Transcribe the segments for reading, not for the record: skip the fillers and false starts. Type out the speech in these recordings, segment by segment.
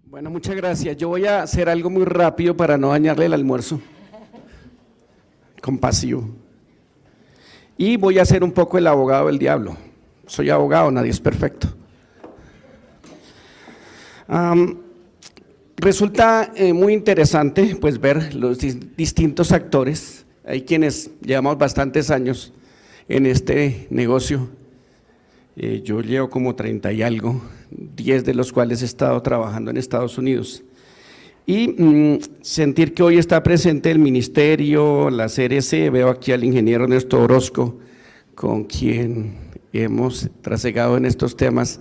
Bueno, muchas gracias. Yo voy a hacer algo muy rápido para no dañarle el almuerzo. Compasivo. Y voy a ser un poco el abogado del diablo. Soy abogado, nadie es perfecto. Resulta muy interesante pues ver los distintos actores. Hay quienes llevamos bastantes años en este negocio. Yo llevo como 30 y algo, 10 de los cuales he estado trabajando en Estados Unidos. Y sentir que hoy está presente el Ministerio, la CRC, veo aquí al ingeniero Ernesto Orozco, con quien hemos trasegado en estos temas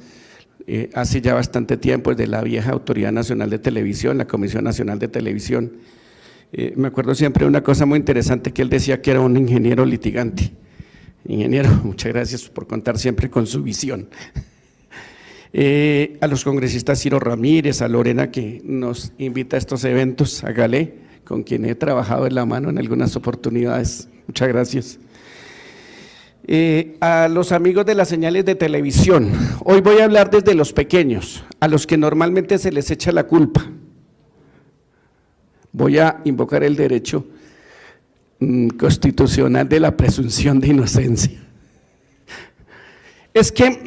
hace ya bastante tiempo, desde la vieja Autoridad Nacional de Televisión, la Comisión Nacional de Televisión. Me acuerdo siempre de una cosa muy interesante que él decía que era un ingeniero litigante. Ingeniero, muchas gracias por contar siempre con su visión. A los congresistas Ciro Ramírez, a Lorena que nos invita a estos eventos, a Galé, con quien he trabajado de la mano en algunas oportunidades, muchas gracias. A los amigos de las señales de televisión, hoy voy a hablar desde los pequeños, a los que normalmente se les echa la culpa. Voy a invocar el derecho constitucional de la presunción de inocencia. Es que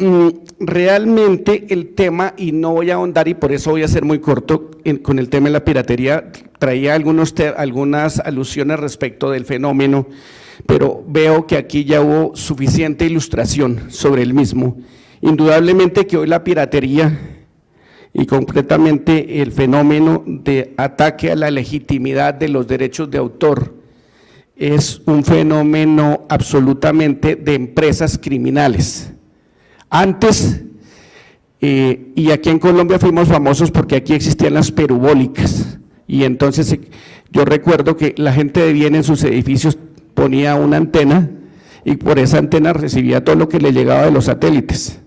realmente el tema, y no voy a ahondar y por eso voy a ser muy corto con el tema de la piratería, traía algunas alusiones respecto del fenómeno, pero veo que aquí ya hubo suficiente ilustración sobre el mismo. Indudablemente que hoy la piratería y concretamente el fenómeno de ataque a la legitimidad de los derechos de autor es un fenómeno absolutamente de empresas criminales. Antes, y aquí en Colombia fuimos famosos porque aquí existían las perubólicas, y entonces yo recuerdo que la gente de bien en sus edificios ponía una antena y por esa antena recibía todo lo que le llegaba de los satélites.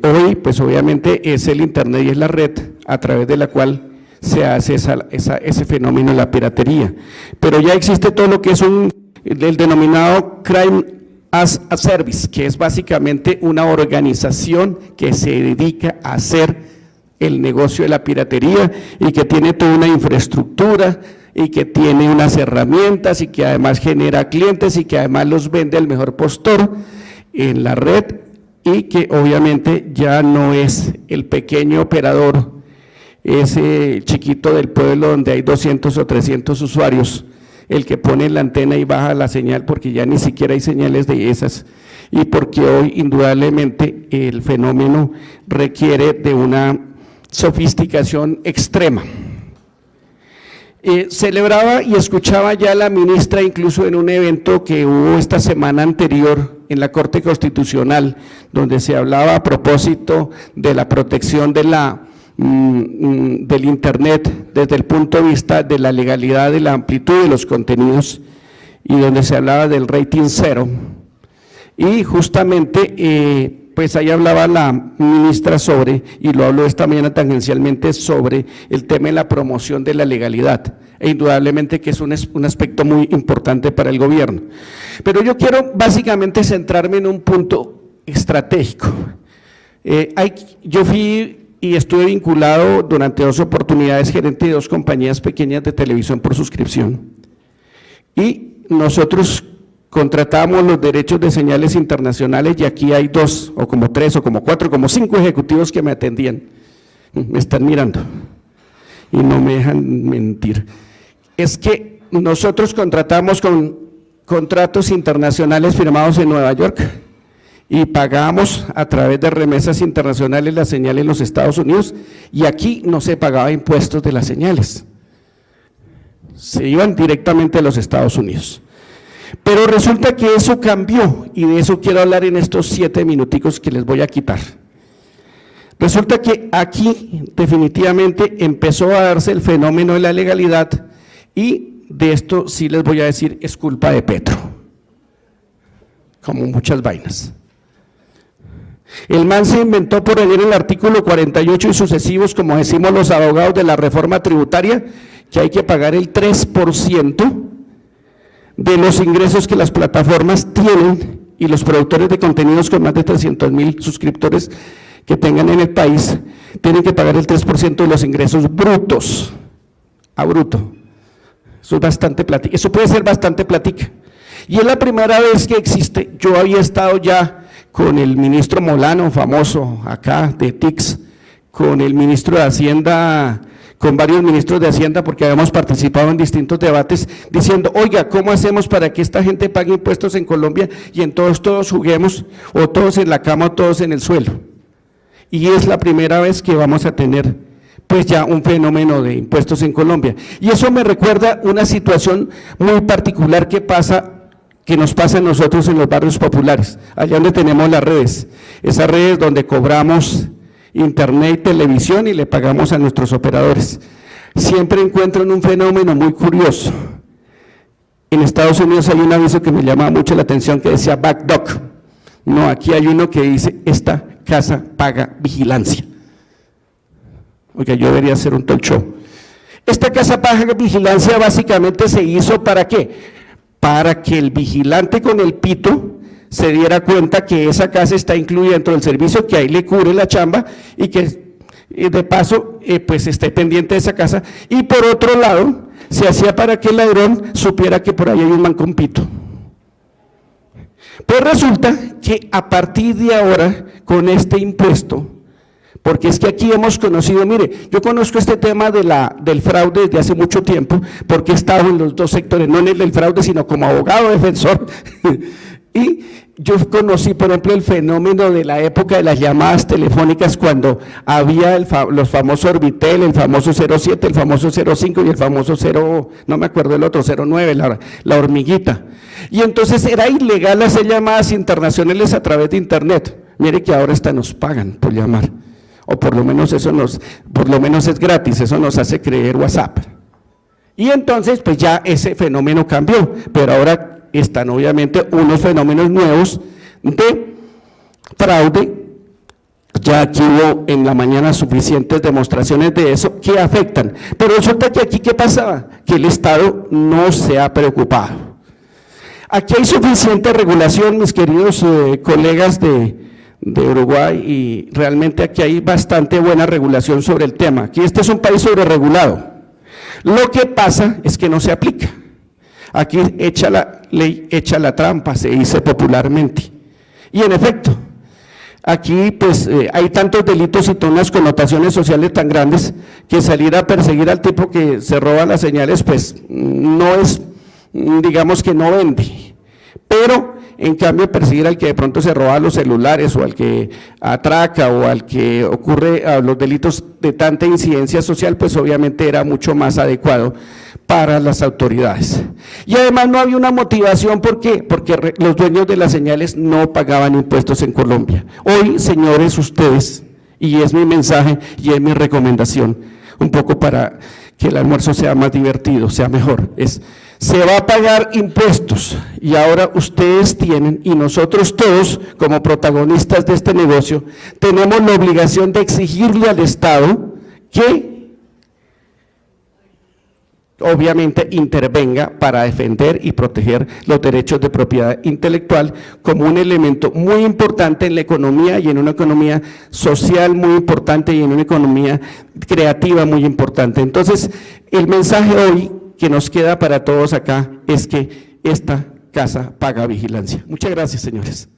Hoy, pues obviamente es el internet y es la red a través de la cual se hace ese fenómeno de la piratería, pero ya existe todo lo que es el denominado Crime as a Service, que es básicamente una organización que se dedica a hacer el negocio de la piratería y que tiene toda una infraestructura y que tiene unas herramientas y que además genera clientes y que además los vende al mejor postor en la red, y que obviamente ya no es el pequeño operador, ese chiquito del pueblo donde hay 200 o 300 usuarios, el que pone la antena y baja la señal, porque ya ni siquiera hay señales de esas, y porque hoy indudablemente el fenómeno requiere de una sofisticación extrema. Celebraba y escuchaba ya la ministra incluso en un evento que hubo esta semana anterior en la Corte Constitucional, donde se hablaba a propósito de la protección de del internet desde el punto de vista de la legalidad, de la amplitud de los contenidos, y donde se hablaba del rating cero, y justamente pues ahí hablaba la ministra sobre, y lo habló esta mañana tangencialmente, sobre el tema de la promoción de la legalidad, e indudablemente que es un aspecto muy importante para el gobierno. Pero yo quiero básicamente centrarme en un punto estratégico. Yo fui y estuve vinculado durante 2 oportunidades, gerente de 2 compañías pequeñas de televisión por suscripción, y nosotros contratábamos los derechos de señales internacionales, y aquí hay 2 o como 3 o como 4, como 5 ejecutivos que me atendían, me están mirando y no me dejan mentir. Es que nosotros contratamos con contratos internacionales firmados en Nueva York y pagamos a través de remesas internacionales la señal en los Estados Unidos, y aquí no se pagaba impuestos de las señales, se iban directamente a los Estados Unidos. Pero resulta que eso cambió, y de eso quiero hablar en estos 7 minuticos que les voy a quitar. Resulta que aquí definitivamente empezó a darse el fenómeno de la legalidad, y de esto sí les voy a decir, es culpa de Petro, como muchas vainas. El man se inventó por venir el artículo 48 y sucesivos, como decimos los abogados de la reforma tributaria, que hay que pagar el 3% de los ingresos que las plataformas tienen y los productores de contenidos con más de 300.000 suscriptores que tengan en el país tienen que pagar el 3% de los ingresos brutos, a bruto. Eso es bastante plática, eso puede ser bastante plática. Y es la primera vez que existe. Yo había estado ya con el ministro Molano, famoso acá de TICS, con el ministro de Hacienda, con varios ministros de Hacienda, porque habíamos participado en distintos debates, diciendo, oiga, ¿cómo hacemos para que esta gente pague impuestos en Colombia y en todos juguemos, o todos en la cama o todos en el suelo? Y es la primera vez que vamos a tener pues ya un fenómeno de impuestos en Colombia. Y eso me recuerda una situación muy particular que nos pasa a nosotros en los barrios populares, allá donde tenemos las redes, esas redes donde cobramos internet y televisión y le pagamos a nuestros operadores. Siempre encuentro un fenómeno muy curioso. En Estados Unidos hay un aviso que me llama mucho la atención que decía back dog. No, aquí hay uno que dice, esta casa paga vigilancia. Oiga, yo debería hacer un talk show. Esta casa paga vigilancia básicamente se hizo ¿para qué? Para que el vigilante con el pito se diera cuenta que esa casa está incluida dentro del servicio, que ahí le cubre la chamba y que de paso pues esté pendiente de esa casa. Y por otro lado, se hacía para que el ladrón supiera que por ahí hay un man con pito. Pues resulta que a partir de ahora, con este impuesto, porque es que aquí hemos conocido, mire, yo conozco este tema del fraude desde hace mucho tiempo, porque he estado en los dos sectores, no en el del fraude, sino como abogado defensor, y yo conocí, por ejemplo, el fenómeno de la época de las llamadas telefónicas, cuando había los famosos Orbitel, el famoso 07, el famoso 05 y el famoso 0, no me acuerdo el otro, 09, la hormiguita. Y entonces era ilegal hacer llamadas internacionales a través de internet. Mire que ahora hasta nos pagan por llamar, o por lo menos por lo menos es gratis, eso nos hace creer WhatsApp. Y entonces pues ya ese fenómeno cambió, pero ahora están obviamente unos fenómenos nuevos de fraude. Ya aquí hubo en la mañana suficientes demostraciones de eso que afectan, pero resulta que aquí ¿qué pasaba? Que el Estado no se ha preocupado. Aquí hay suficiente regulación, mis queridos colegas de Uruguay, y realmente aquí hay bastante buena regulación sobre el tema. Aquí este es un país sobreregulado. Lo que pasa es que no se aplica. Aquí echa la ley, echa la trampa, se dice popularmente. Y en efecto, aquí pues hay tantos delitos y todas unas connotaciones sociales tan grandes que salir a perseguir al tipo que se roba las señales pues no es, digamos que no vende. Pero en cambio perseguir al que de pronto se roba los celulares, o al que atraca, o al que ocurre a los delitos de tanta incidencia social, pues obviamente era mucho más adecuado para las autoridades. Y además no había una motivación, ¿por qué? Porque los dueños de las señales no pagaban impuestos en Colombia. Hoy, señores, ustedes, y es mi mensaje y es mi recomendación, un poco para que el almuerzo sea más divertido, sea mejor, se va a pagar impuestos, y ahora ustedes tienen, y nosotros todos como protagonistas de este negocio, tenemos la obligación de exigirle al Estado que obviamente intervenga para defender y proteger los derechos de propiedad intelectual como un elemento muy importante en la economía, y en una economía social muy importante, y en una economía creativa muy importante. Entonces, el mensaje hoy que nos queda para todos acá es que esta casa paga vigilancia. Muchas gracias, señores.